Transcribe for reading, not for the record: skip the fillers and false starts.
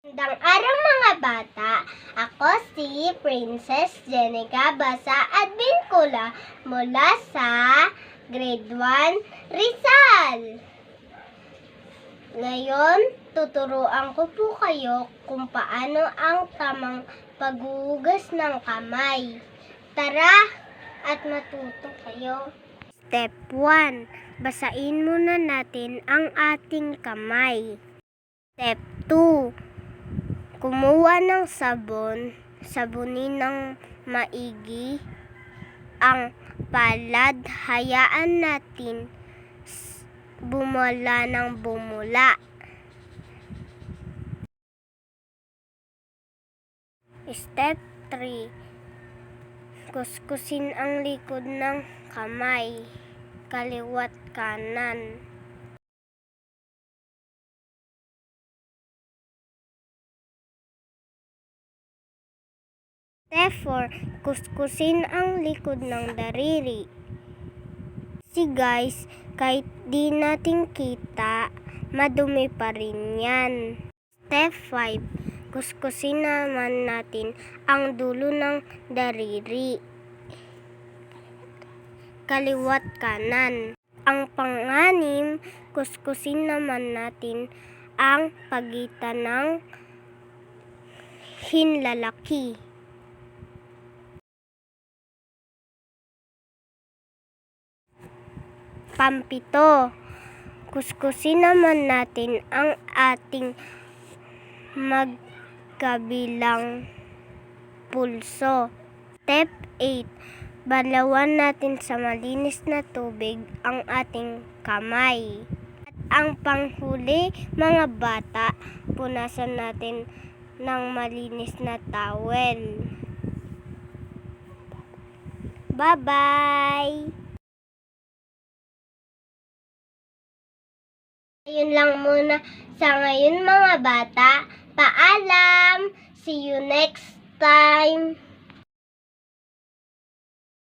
Magandang araw mga bata, ako si Princess Jenica Basa Advincula mula sa Grade 1 Rizal. Ngayon, tuturuan ko po kayo kung paano ang tamang paghuhugas ng kamay. Tara at matuto kayo. Step 1. Basain muna natin ang ating kamay. Step 2. Kumuha ng sabon, sabunin ng maigi ang palad, hayaan natin bumula ng bumula. Step 3. Kuskusin ang likod ng kamay, kaliwat kanan. Step 4. Kuskusin ang likod ng daliri. Guys, kahit di natin kita, madumi pa rin yan. Step 5. Kuskusin naman natin ang dulo ng daliri, kaliwat kanan. Ang pang-anim, kuskusin naman natin ang pagitan ng hinlalaki. Pampito, kuskusin naman natin ang ating magkabilang pulso. Step 8. Balawan natin sa malinis na tubig ang ating kamay. At ang panghuli, mga bata, punasan natin ng malinis na towel. Bye-bye! Ayun lang muna sa ngayon mga bata. Paalam! See you next time!